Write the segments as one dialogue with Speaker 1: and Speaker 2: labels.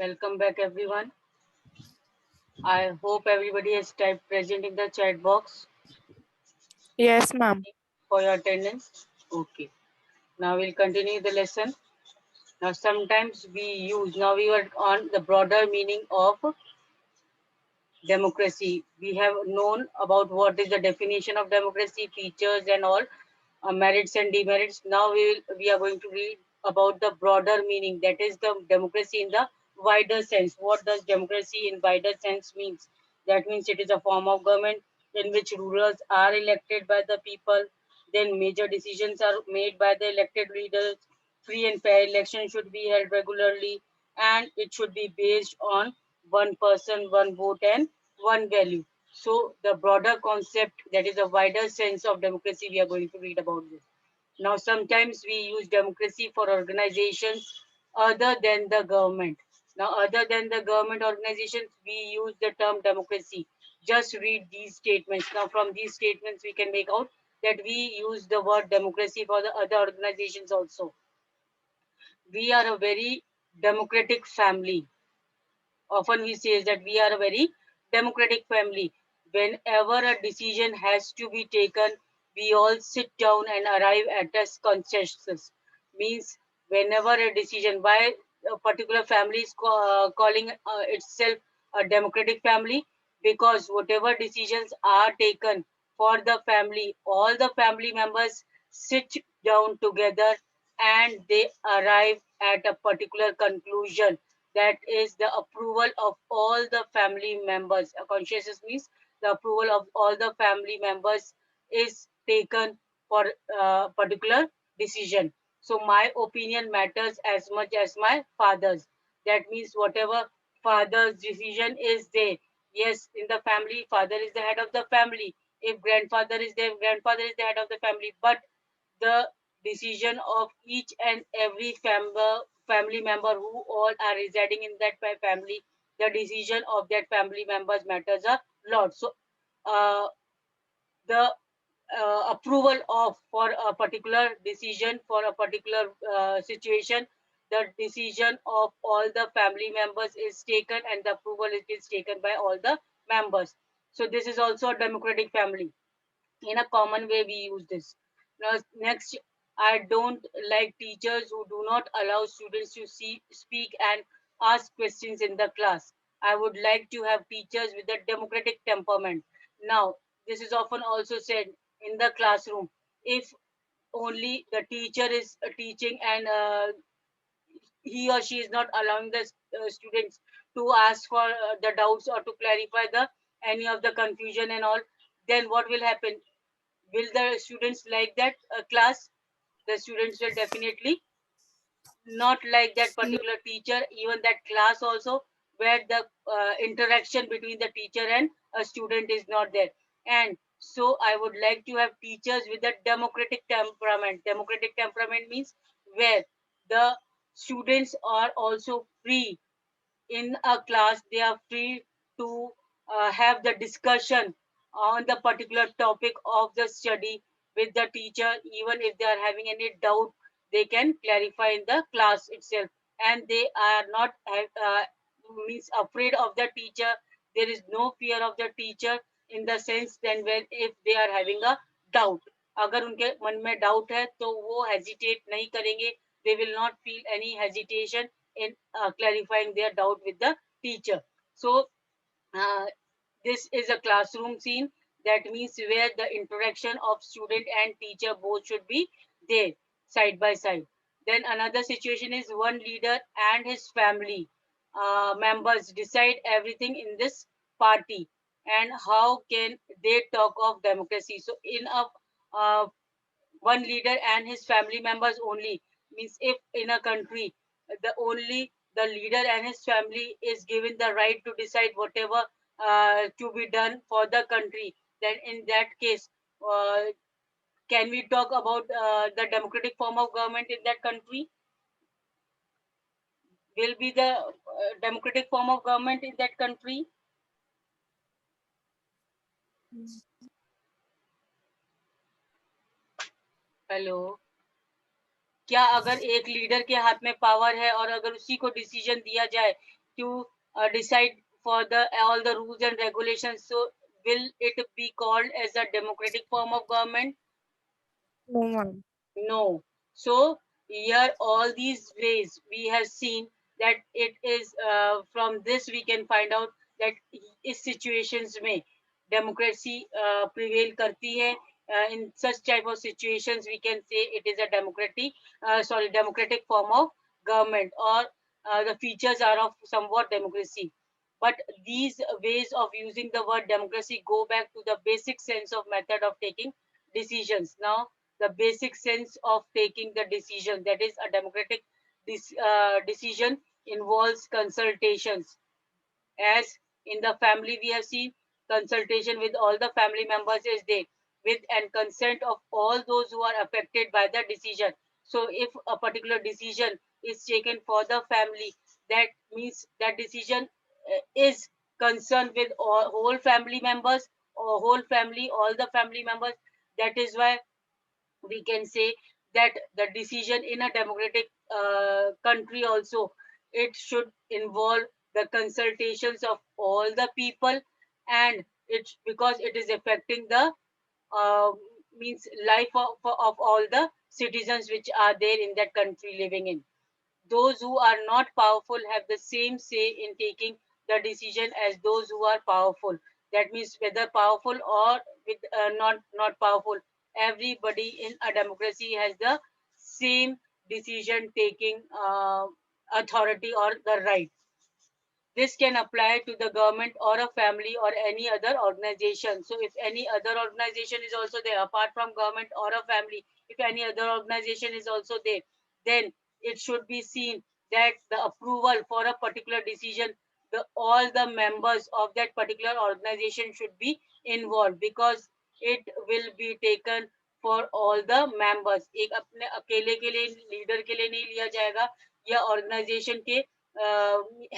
Speaker 1: Welcome back, everyone. I hope everybody has typed present in the chat box
Speaker 2: Yes, ma'am.
Speaker 1: for your attendance. Okay. Now we'll continue the lesson. Now, sometimes now we were on the broader meaning of democracy. We have known about what is the definition of democracy, features, and all, merits and demerits. Now we are going to read about the broader meaning, that is the democracy in the wider sense. What does democracy in wider sense means? That means it is a form of government in which rulers are elected by the people, then major decisions are made by the elected leaders, free and fair elections should be held regularly, and it should be based on one person, one vote, and one value. So the broader concept, that is a wider sense of democracy, we are going to read about this. Now, sometimes we use democracy for organizations other than the government. Now, other than the government organizations, we use the term democracy. Just read these statements. Now, from these statements, we can make out that we use the word democracy for the other organizations also. We are a very democratic family. Often we say that we are a very democratic family. Whenever a decision has to be taken, we all sit down and arrive at a consensus. Means whenever a decision, why a particular family is calling itself a democratic family, because whatever decisions are taken for the family, all the family members sit down together and they arrive at a particular conclusion, that is the approval of all the family members. A conscientious means the approval of all the family members is taken for a particular decision. So my opinion matters as much as my father's. That means whatever father's decision is there. Yes, in the family, father is the head of the family. If grandfather is there, grandfather is the head of the family. But the decision of each and every family member who all are residing in that family, the decision of that family members matters a lot. So the approval of for a particular decision, for a particular situation, the decision of all the family members is taken and the approval it is taken by all the members. So this is also a democratic family. In a common way we use this. Now, next, I don't like teachers who do not allow students to speak and ask questions in the class. I would like to have teachers with a democratic temperament. Now, this is often also said in the classroom. If only the teacher is teaching and he or she is not allowing the students to ask for the doubts or to clarify the any of the confusion and all, then what will happen? Will the students like that class? The students will definitely not like that particular teacher, even that class also, where the interaction between the teacher and a student is not there. And so I would like to have teachers with a democratic temperament. Democratic temperament means where the students are also free in a class, they are free to have the discussion on the particular topic of the study with the teacher. Even if they are having any doubt, they can clarify in the class itself, and they are not means afraid of the teacher. There is no fear of the teacher in the sense, then when if they are having a doubt, अगर उनके मन में doubt है तो वो hesitate नहीं करेंगे. They will not feel any hesitation in clarifying their doubt with the teacher. So uh, this is a classroom scene. That means where the interaction of student and teacher both should be there side by side. Then another situation is one leader and his family members decide everything in this party, and how can they talk of democracy? So in a uh, one leader and his family members only, means if in a country the only the leader and his family is given the right to decide whatever to be done for the country, then in that case, uh, can we talk about the democratic form of government in that country? Will be the democratic form of government in that country? Hello. क्या अगर एक leader के हाथ में power है और अगर उसी को डिसीजन दिया जाए to decide for the all the rules and regulations. So will it be called as a democratic form of government?
Speaker 2: No, ma'am.
Speaker 1: No. So here all these ways we have seen that it is from this we can find out that इस situations में democracy prevail करती है. In such type of situations we can say it is a democratic form of government, or the features are of somewhat democracy. But these ways of using the word democracy go back to the basic sense of method of taking decisions. Now the basic sense of taking the decision, that is a democratic decision involves consultations. As in the family we have seen, consultation with all the family members is there, with and consent of all those who are affected by the decision. So if a particular decision is taken for the family, that means that decision is concerned with whole family members, or whole family, all the family members. That is why we can say that the decision in a democratic country also, it should involve the consultations of all the people, and it's because it is affecting the uh, means life of all the citizens which are there in that country living in. Those who are not powerful have the same say in taking the decision as those who are powerful. That means whether powerful or with not powerful, everybody in a democracy has the same decision taking authority or the right. This can apply to the government or a family or any other organization. So if any other organization is also there apart from government or a family, if any other organization is also there, then it should be seen that the approval for a particular decision, the all the members of that particular organization should be involved, because it will be taken for all the members. एक अपने अकेले के लिए leader के लिए नहीं लिया जाएगा, या ऑर्गेनाइजेशन के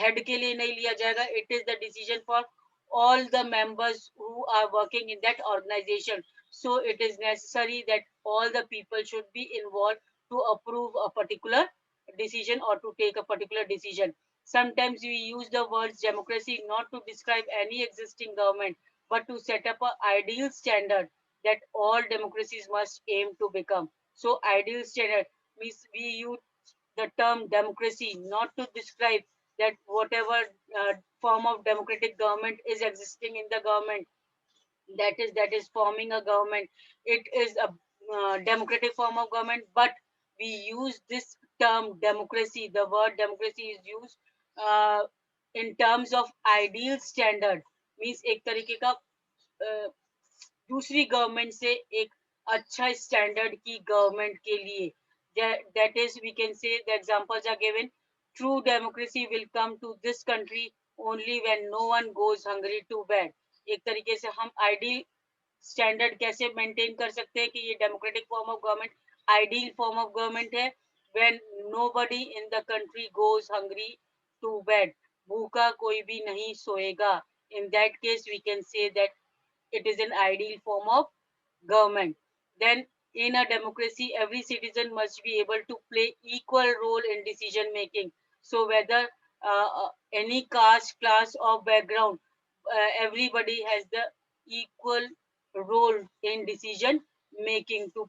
Speaker 1: हेड के लिए नहीं लिया जाएगा. It is the decision for all the members who are working in that organization. So it is necessary that all the people should be involved to approve a particular decision or to take a particular decision. Sometimes we use the words democracy not to describe any existing government, but to set up an ideal standard that all democracies must aim to become. So ideal standard means we use the term democracy not to describe that whatever form of democratic government is existing in the government, that is forming a government, it is a democratic form of government. But we use this term democracy, the word democracy is used uh, in terms of ideal standard, means एक तरीके का दूसरी government से एक अच्छा standard की government के लिए. That is, we can say the examples are given. True democracy will come to this country only when no one goes hungry to bed. एक तरीके से हम आइडियल स्टैंडर्ड कैसे मेंटेन कर सकते हैं कि ये democratic form of government ideal form of government है, when nobody in the country goes hungry to bed. भूखा कोई भी नहीं सोएगा. In that case we can say that it is an ideal form of government. Then in a democracy, every citizen must be able to play equal role in decision making. So whether any caste, class or background, everybody has the equal role in decision making to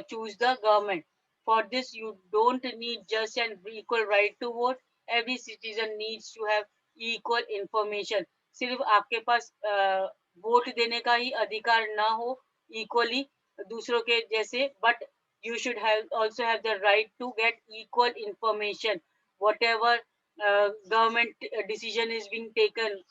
Speaker 1: choose the government. For this, you don't need just an equal right to vote. Every citizen needs to have equal information. सिर्फ आपके पास vote देने का ही अधिकार ना हो equally दूसरों के जैसे, but you should have also have the right to get equal information. Whatever government decision is being taken,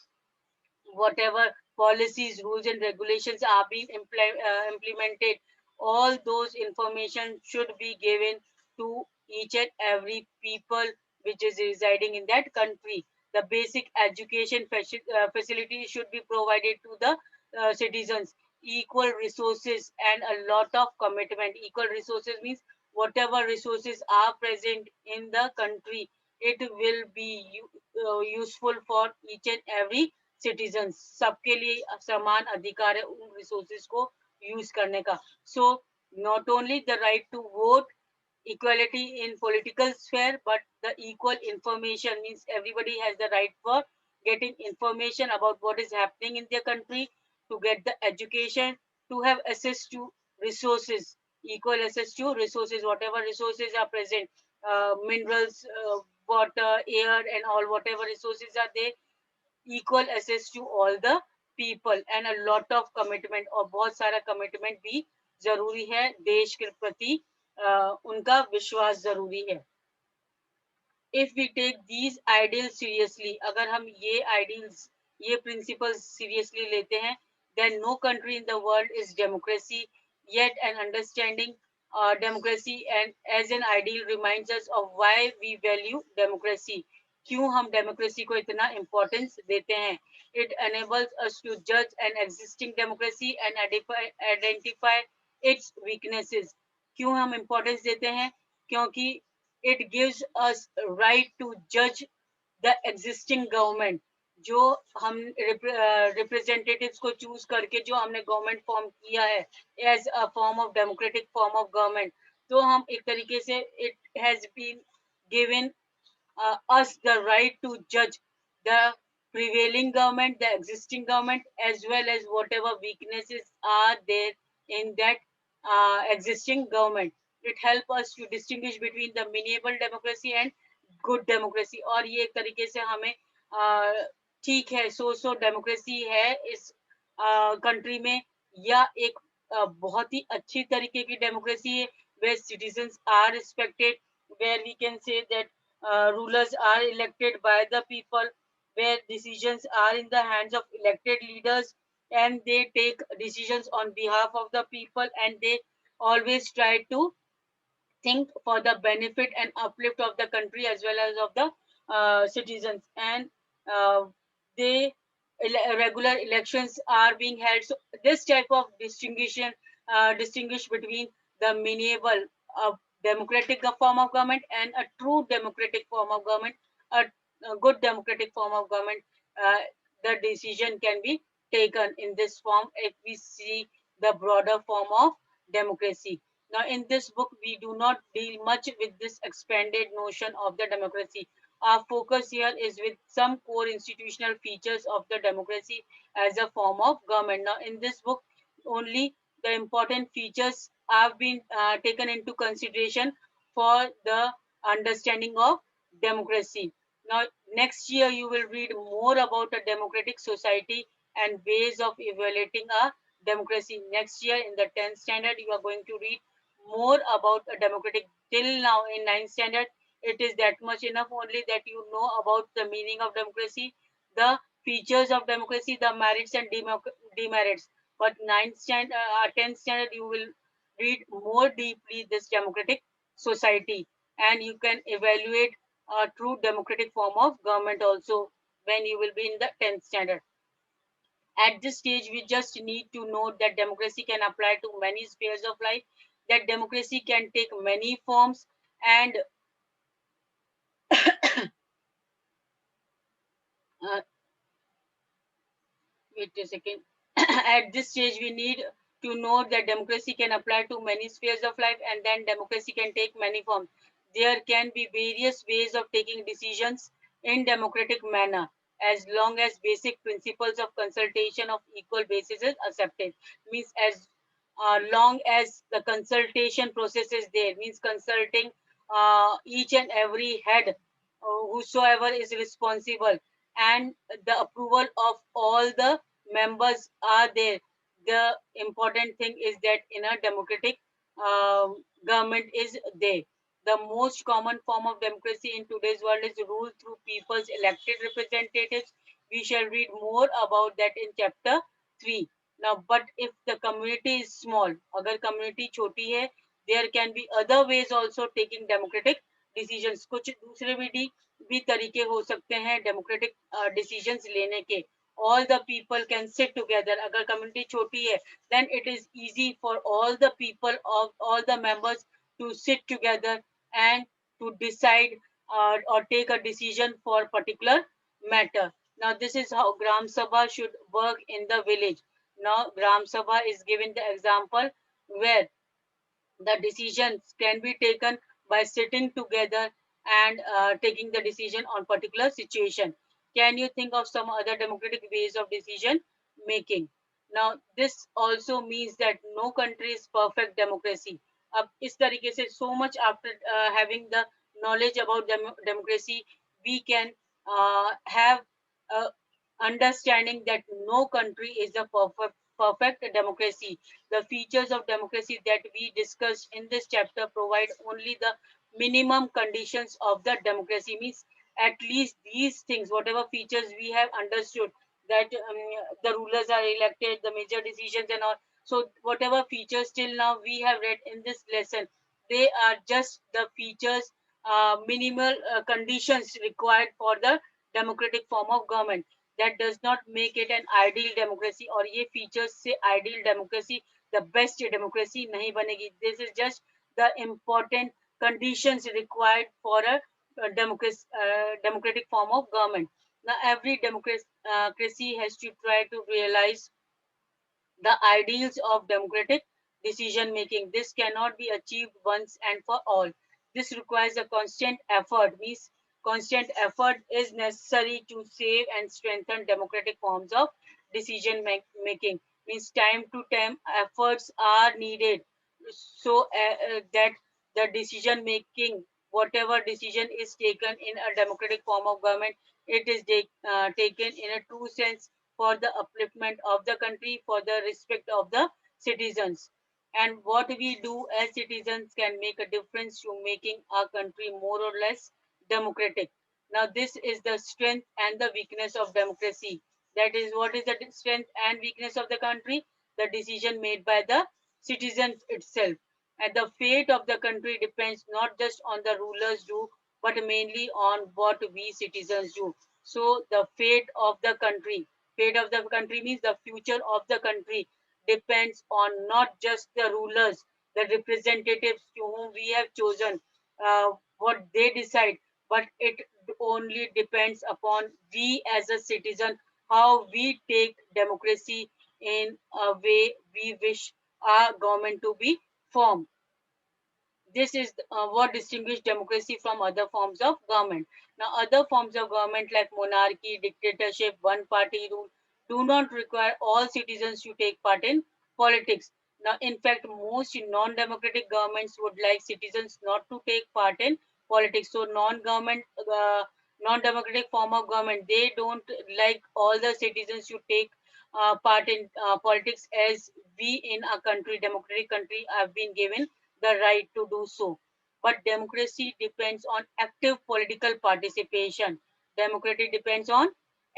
Speaker 1: whatever policies, rules and regulations are being implemented, all those information should be given to each and every people which is residing in that country. The basic education facility should be provided to the citizens. Equal resources and a lot of commitment. Equal resources means whatever resources are present in the country, it will be useful for each and every citizens. सबके लिए समान अधिकार है उन resources को use करने का. So not only the right to vote, equality in political sphere, but the equal information means everybody has the right for getting information about what is happening in their country, to get the education, to have access to resources, equal access to resources, whatever resources are present, minerals, water, air, and all whatever resources are there, equal access to all the people, and a lot of commitment, और बहुत सारा commitment भी जरूरी है, देश के प्रति उनका विश्वास जरूरी है. If we take these ideals seriously, अगर हम ये ideals, ये principles seriously लेते हैं, then no country in the world is democracy. Yet an understanding democracy and as an ideal reminds us of why we value democracy. क्यों हम democracy को इतना importance देते हैं? It enables us to judge an existing democracy and identify its weaknesses. क्यों हम importance देते हैं? क्योंकि it gives us right to judge the existing government. जो हम representatives को choose करके जो हमने government form किया है as a form of democratic form of government, तो हम एक तरीके से it has been given us the right to judge the prevailing government, the existing government, as well as whatever weaknesses are there in that existing government. It helps us to distinguish between the minimal democracy and good democracy. और ये एक तरीके से हमें ठीक है, so democracy है इस कंट्री में, या एक बहुत ही अच्छी तरीके की डेमोक्रेसी है, where citizens are respected, where we can say that rulers are elected by the people, where decisions are in the hands of elected leaders, and they take decisions on behalf of the people, and they always try to think for the benefit and uplift of the country as well as of the citizens. And uh, they regular elections are being held, so this type of distinguish between the minimal democratic form of government and a true democratic form of government, a good democratic form of government, uh, the decision can be taken in this form if we see the broader form of democracy. Now, in this book, we do not deal much with this expanded notion of the democracy. Our focus here is with some core institutional features of the democracy as a form of government. Now, in this book, only the important features have been taken into consideration for the understanding of democracy. Now, next year, you will read more about a democratic society and ways of evaluating a democracy. Next year, in the 10th standard, you are going to read more about a democratic. Till now in 9th standard, it is that much enough only that you know about the meaning of democracy, the features of democracy, the merits and demerits. But 9th standard, 10th standard, you will read more deeply this democratic society, and you can evaluate a true democratic form of government also when you will be in the 10th standard. At this stage, we just need to note that democracy can apply to many spheres of life, that democracy can take many forms, and uh, wait a second. At this stage, we need to note that democracy can apply to many spheres of life, and then democracy can take many forms. There can be various ways of taking decisions in democratic manner, as long as basic principles of consultation of equal basis is accepted. Means as long as the consultation process is there, means consulting each and every head, whosoever is responsible, and the approval of all the members are there. The important thing is that in a democratic government is there. The most common form of democracy in today's world is rule through people's elected representatives. We shall read more about that in chapter 3. Now, but if the community is small, agar community choti hai, there can be other ways also taking democratic decisions. कुछ दूसरे भी तरीके हो सकते हैं democratic decisions लेने के. All the people can sit together. अगर community छोटी है, then it is easy for all the people of all the members to sit together and to decide or take a decision for particular matter. Now, this is how Gram Sabha should work in the village. Now, Gram Sabha is given the example where the decisions can be taken by sitting together and taking the decision on particular situation. Can you think of some other democratic ways of decision making? Now, this also means that no country is perfect democracy. अब इस तरीके से so much after having the knowledge about democracy, we can have a understanding that no country is a perfect democracy. The features of democracy that we discussed in this chapter provide only the minimum conditions of the democracy. Means at least these things, whatever features we have understood, that the rulers are elected, the major decisions and all. So whatever features till now we have read in this lesson, they are just the features, minimal conditions required for the democratic form of government. That does not make it an ideal democracy, or ये features से ideal democracy, the best democracy नहीं बनेगी. This is just the important conditions required for a democratic form of government. Now, every democracy has to try to realize the ideals of democratic decision making. This cannot be achieved once and for all. This requires a constant effort. Means constant effort is necessary to save and strengthen democratic forms of decision making. Means time to time efforts are needed so that the decision making, whatever decision is taken in a democratic form of government, it is taken in a true sense for the upliftment of the country, for the respect of the citizens. And what we do as citizens can make a difference to making our country more or less democratic. Now, this is the strength and the weakness of democracy. That is, what is the strength and weakness of the country? The decision made by the citizens itself. And the fate of the country depends not just on the rulers do, but mainly on what we citizens do. So the fate of the country means the future of the country depends on not just the rulers, the representatives to whom we have chosen, what they decide, but it only depends upon we as a citizen, how we take democracy in a way we wish our government to be formed. This is what distinguishes democracy from other forms of government. Now, other forms of government like monarchy, dictatorship, one party rule do not require all citizens to take part in politics. Now, in fact, most non democratic governments would like citizens not to take part in politics. So, non democratic form of government, they don't like all the citizens to take part in politics, as we in a country, democratic country, have been given the right to do so. But democracy depends on active political participation. Democracy depends on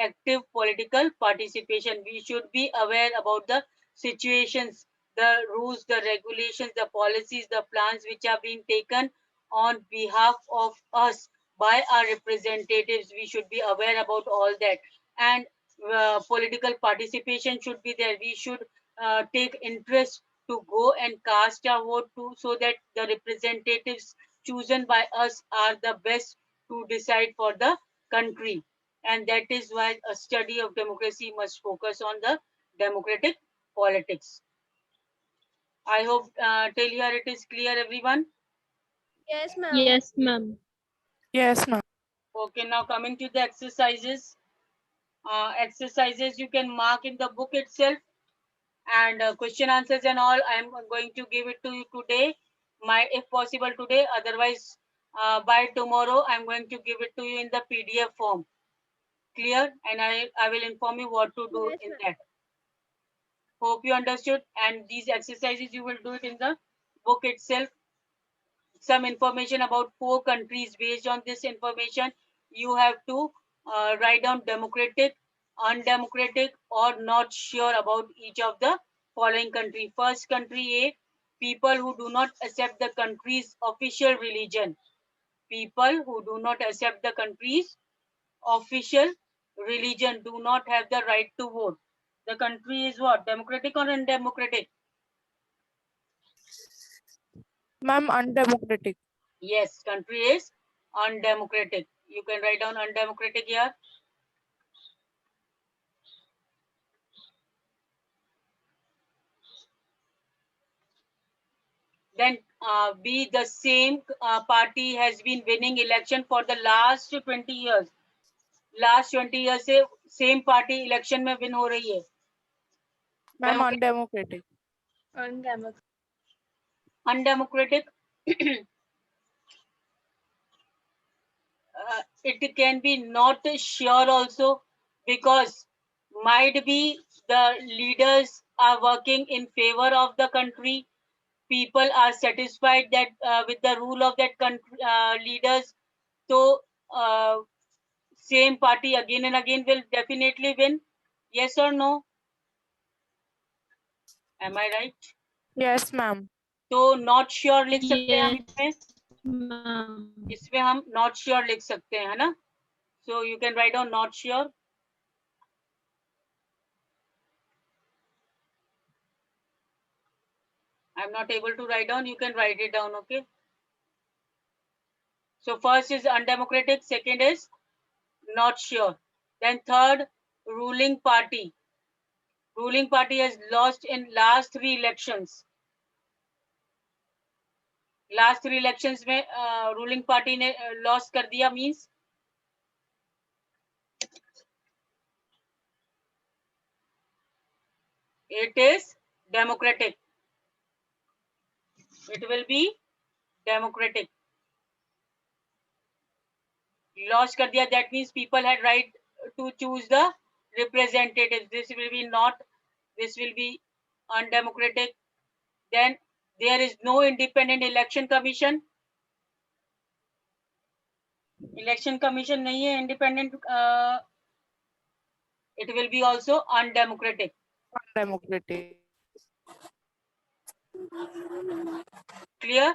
Speaker 1: active political participation. We should be aware about the situations, the rules, the regulations, the policies, the plans which are being taken on behalf of us by our representatives. We should be aware about all that. And political participation should be there. We should take interest to go and cast a vote to, so that the representatives chosen by us are the best to decide for the country. And that is why a study of democracy must focus on the democratic politics. I hope till here it is clear, everyone.
Speaker 2: Yes, ma'am.
Speaker 3: Yes, ma'am.
Speaker 2: Yes, ma'am.
Speaker 1: Okay, now coming to the exercises. Exercises you can mark in the book itself, and question answers and all I'm going to give it to you today, my if possible today, otherwise by tomorrow I'm going to give it to you in the PDF form. Clear? And I will inform you what to do
Speaker 2: Yes,
Speaker 1: in
Speaker 2: ma'am.
Speaker 1: that. Hope you understood. And these exercises you will do it in the book itself. Some information about 4 countries. Based on this information, you have to write down democratic, undemocratic, or not sure about each of the following country. First country A, people who do not accept the country's official religion. People who do not accept the country's official religion do not have the right to vote. The country is what? Democratic or undemocratic?
Speaker 2: Ma'am, undemocratic.
Speaker 1: Yes, country is undemocratic. You can write down undemocratic here. then B, the same party has been winning election for the last 20 years. Last 20 years से same party election में win हो रही है.
Speaker 2: Ma'am, undemocratic.
Speaker 1: Undemocratic. It can be not sure also, because might be the leaders are working in favor of the country. People are satisfied that with the rule of that country leaders. So same party again and again will definitely win. Yes or no? Am I right?
Speaker 2: Yes, ma'am.
Speaker 1: तो not sure लिख सकते हैं हम
Speaker 3: ma'am.
Speaker 1: इसमें हम not sure लिख सकते हैं, है ना? So you can write down not sure. I'm not able to write down. You can write it down, okay? So first is undemocratic. Second is not sure. Then third, ruling party. Ruling party has lost in last 3 elections. Last 3 elections में ruling party ने lost कर दिया means it is democratic. It will be democratic. Lost कर दिया, that means people had right to choose the representatives. This will be not, this will be undemocratic. Then there is no independent election commission. Election commission नहीं है independent. It will be also undemocratic.
Speaker 2: Undemocratic.
Speaker 1: Clear?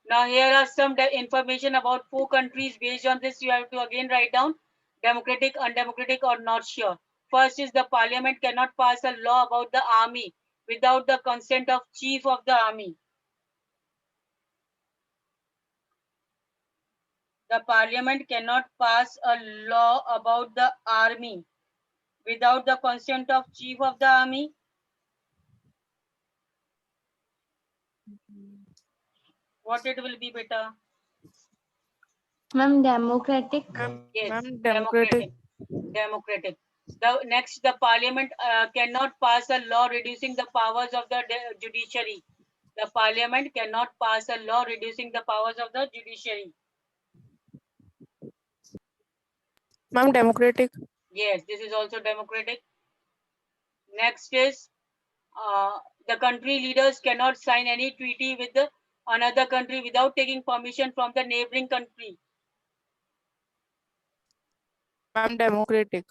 Speaker 1: Now here are some information about 4 countries. Based on this, you have to again write down democratic, undemocratic, or not sure. First is the parliament cannot pass a law about the army without the consent of chief of the army. The parliament cannot pass a law about the army without the consent of chief of the army. What it will be, beta?
Speaker 3: Ma'am, democratic.
Speaker 1: Yes,
Speaker 2: Ma'am, democratic.
Speaker 1: Democratic. The next, the parliament cannot pass a law reducing the powers of the judiciary. The parliament cannot pass a law reducing the powers of the judiciary.
Speaker 2: Ma'am, democratic.
Speaker 1: Yes, this is also democratic. Next is the country leaders cannot sign any treaty with another country without taking permission from the neighboring country.
Speaker 2: Ma'am, democratic.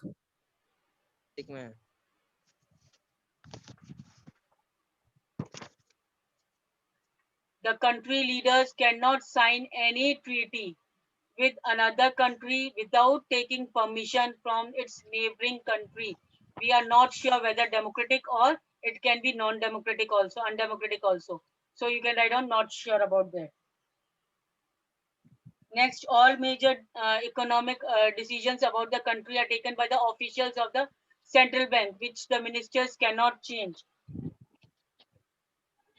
Speaker 1: The country leaders cannot sign any treaty with another country without taking permission from its neighboring country. We are not sure whether democratic or it can be non-democratic also, undemocratic also. So you can write down not sure about that. Next, all major economic decisions about the country are taken by the officials of the central bank, which the ministers cannot change.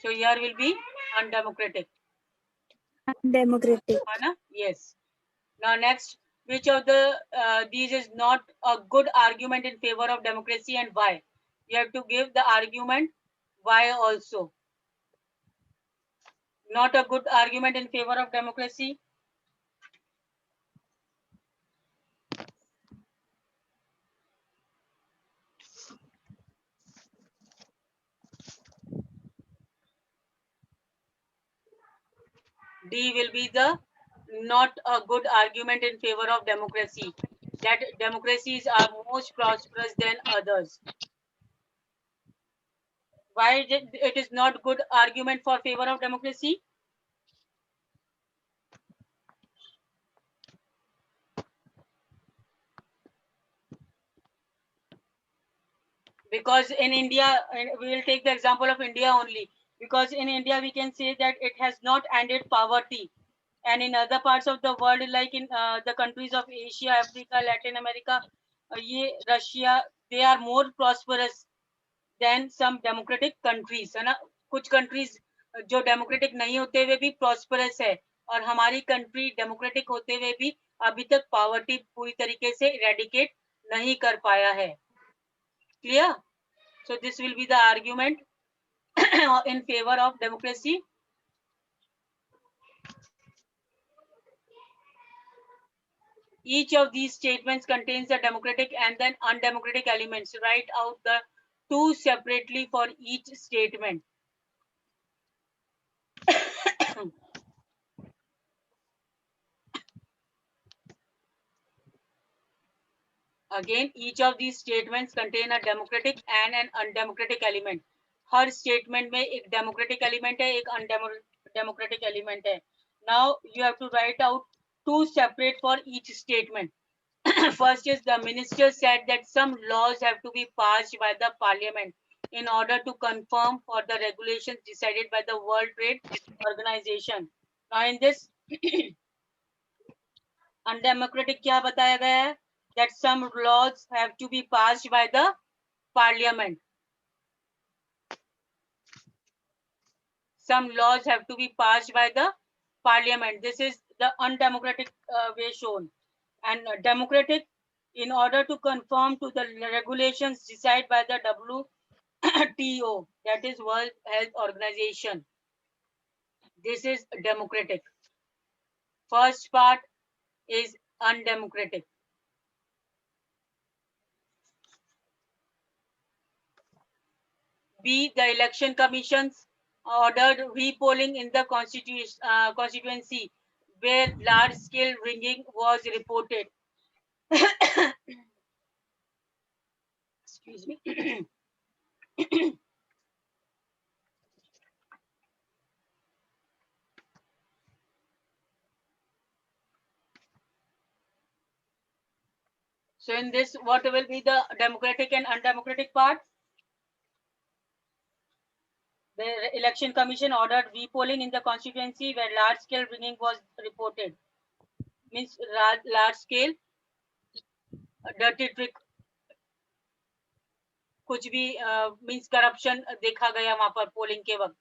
Speaker 1: So here will be undemocratic.
Speaker 3: Democratic.
Speaker 1: Anna? Yes. Now next, which of the these is not a good argument in favor of democracy and why? You have to give the argument why also. Not a good argument in favor of democracy. D will be the not a good argument in favor of democracy. That democracies are most prosperous than others. Why it is not good argument for favor of democracy? Because in India, we will take the example of India only. Because in India, we can say that it has not ended poverty. And in other parts of the world, like in the countries of Asia, Africa, Latin America, Russia, they are more prosperous than some democratic countries. है ना? कुछ countries जो democratic नहीं होते हुए भी prosperous है, और हमारी कंट्री डेमोक्रेटिक होते हुए भी अभी तक पॉवर्टी पूरी तरीके से इरेडिकेट नहीं कर पाया है। Clear? So this will be the argument in favor of democracy. Each of these statements contains the democratic and then undemocratic elements. Write out the two separately for each statement. Again, each of these statements contain a democratic and an undemocratic element. Her statement में एक democratic element है, एक undemocratic element है. Now you have to write out two separate for each statement. First is the minister said that some laws have to be passed by the parliament in order to conform for the regulations decided by the World Trade Organization. Now in this undemocratic क्या बताया गया है? That some laws have to be passed by the parliament. Some laws have to be passed by the parliament. This is the undemocratic way shown. And democratic, in order to conform to the regulations decided by the WTO, that is World Health Organization. This is democratic. First part is undemocratic. B, the election commissions ordered repolling in the constituency where large-scale ringing was reported. Excuse me. So in this, what will be the democratic and undemocratic part? The election commission ordered repolling in the constituency where large-scale ringing was reported. Means large-scale dirty trick, कुछ भी means corruption देखा गया वहां पर polling के वक्त.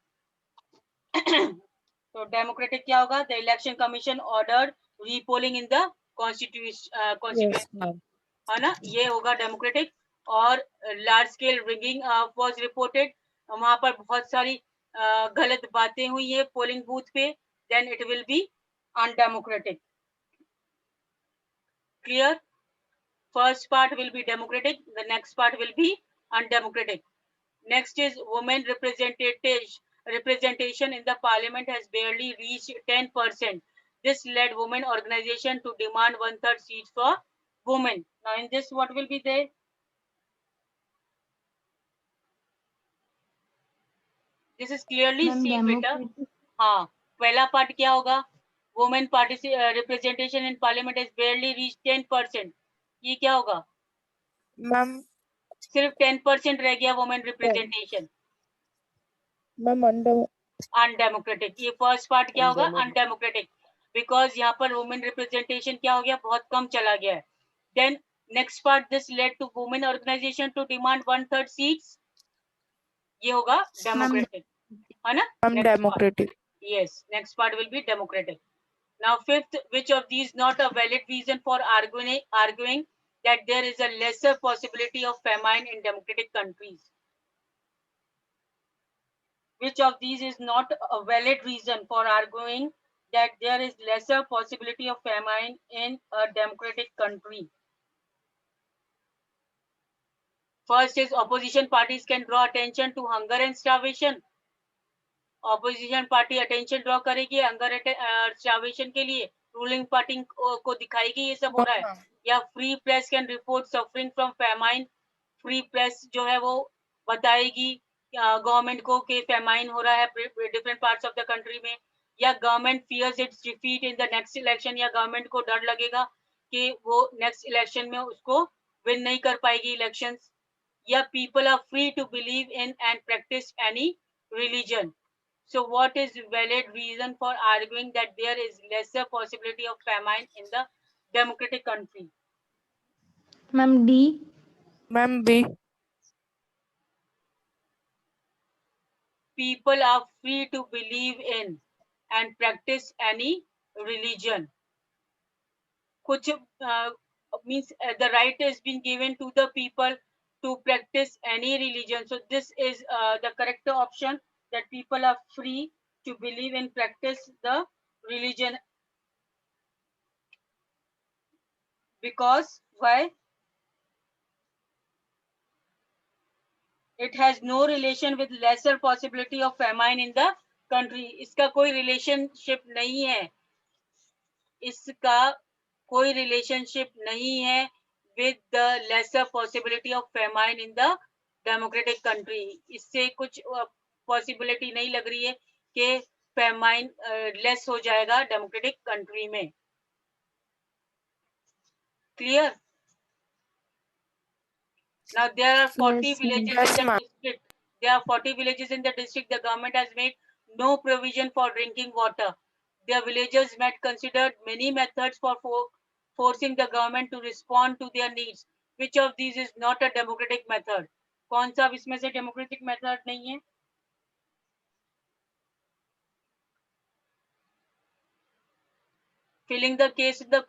Speaker 1: तो democratic क्या होगा? The election commission ordered repolling in the constituency. है ना? ये होगा democratic. और large scale ringing was reported. वहां पर बहुत सारी गलत बातें हुई है पोलिंग बूथ पे, then it will be undemocratic. Clear? First part will be democratic, the next part will be undemocratic. Next is women representation in the parliament has barely reached 10%. This led women organization to demand 1/3 seats for women. Now in this, what will be there? This is clearly seen बेटा. हाँ, पहला part क्या होगा? Women representation in parliament has barely reached 10%. ये क्या होगा?
Speaker 2: Ma'am
Speaker 1: सिर्फ 10% रह गया women representation.
Speaker 2: Ma'am
Speaker 1: undemocratic. ये फर्स्ट पार्ट क्या होगा? अनडेमोक्रेटिक. बिकॉज यहाँ पर वुमेन रिप्रेजेंटेशन क्या हो गया? बहुत कम चला गया है. Then next part, this led to women organisation to demand 1/3 seats. ये होगा डेमोक्रेटिक, है ना?
Speaker 2: Democratic.
Speaker 1: Yes, next part will be democratic. Now fifth, which of these not a valid reason for arguing that there is a lesser possibility of famine in democratic countries? Which of these is not a valid reason for arguing that there is lesser possibility of famine in a democratic country? First is opposition parties can draw attention to hunger and starvation. Opposition party attention draw करेगी hunger and starvation के लिए, ruling party को दिखाएगी ये सब हो रहा है. या free press can report suffering from famine. Free press जो है वो बताएगी गवर्नमेंट को कि फेमाइन हो रहा है different parts of the country में. या government fears its defeat in the next election, या गवर्नमेंट को डर लगेगा कि वो नेक्स्ट इलेक्शन में उसको विन नहीं कर पाएगी इलेक्शंस. या people are free to believe in and practise any religion. So what is valid reason for arguing that there is lesser possibility of famine in the democratic country?
Speaker 3: Ma'am, D.
Speaker 2: Ma'am B.
Speaker 1: people are free to believe in and practice any religion. Kuch means the right has been given to the people to practice any religion. So this is the correct option, that people are free to believe and practice the religion. Because why? It has no relation with lesser possibility of famine in the country. इसका कोई relationship नहीं है, इसका कोई relationship नहीं है with the lesser possibility of famine in the democratic country. इससे कुछ possibility नहीं लग रही है कि famine less हो जाएगा democratic country में. Clear? Now there are 40
Speaker 3: Yes,
Speaker 1: villages
Speaker 2: Yes,
Speaker 1: in the
Speaker 2: ma'am.
Speaker 1: district. There are 40 villages in the district. The government has made no provision for drinking water. The villagers might considered many methods for forcing the government to respond to their needs. Which of these is not a democratic method? कौन सा इसमें से democratic method नहीं है? Filing the case in the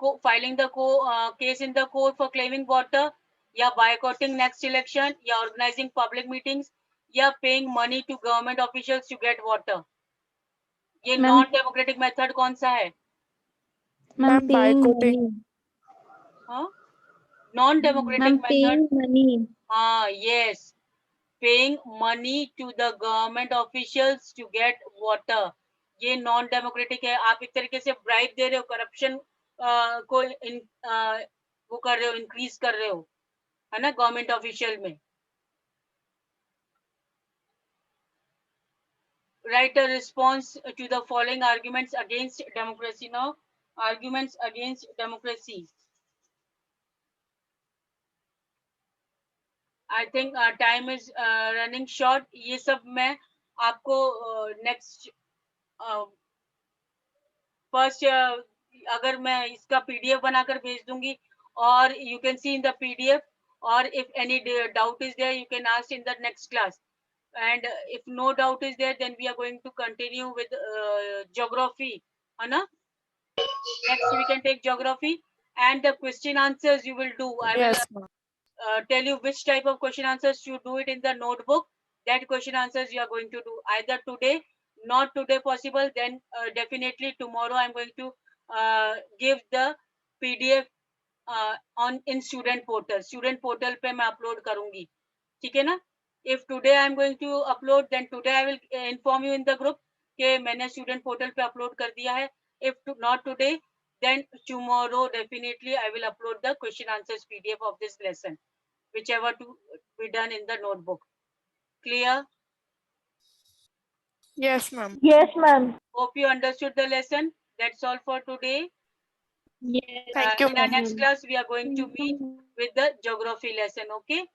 Speaker 1: case in the court for claiming water, या boycotting next election, या organizing public meetings, या paying money to government officials to get water. ये
Speaker 3: Ma'am.
Speaker 1: नॉन डेमोक्रेटिक मेथड कौन सा है?
Speaker 3: Ma'am,
Speaker 2: Ma'am,
Speaker 3: paying
Speaker 2: boycotting.
Speaker 3: money.
Speaker 1: हाँ, non democratic
Speaker 3: Ma'am,
Speaker 1: method.
Speaker 3: paying money.
Speaker 1: हाँ, yes, paying money to the government officials to get water. ये non democratic है. आप एक तरीके से ब्राइब दे रहे हो, करप्शन को वो कर रहे हो, इंक्रीज कर रहे हो, है ना, गवर्नमेंट ऑफिशियल में. Write a response to the following arguments against democracy. Now, arguments against democracy. I think time is running short. ये सब मैं आपको next first अगर मैं इसका PDF बनाकर भेज दूंगी, और you can see in the PDF, or if any doubt is there, you can ask in the next class. And if no doubt is there, then we are going to continue with geography, है ना? Next we can take geography, and the question answers you will do. I will
Speaker 2: Yes, ma'am.
Speaker 1: tell you which type of question answers you do it in the notebook. That question answers you are going to do either today, not today possible, then definitely tomorrow I'm going to give the PDF on in student portal. Student portal पे मैं upload करूँगी, ठीक है ना? If today I'm going to upload, then today I will inform you in the group कि मैंने student portal पे upload कर दिया है. If not today, then tomorrow definitely I will upload the question answers PDF of this lesson, whichever to be done in the notebook. Clear?
Speaker 2: Yes, ma'am.
Speaker 3: Yes, ma'am.
Speaker 1: Hope you understood the lesson. That's all for today.
Speaker 3: Yes.
Speaker 2: Thank you,
Speaker 1: In our
Speaker 2: ma'am.
Speaker 1: next class, we are going to meet with the geography lesson. Okay.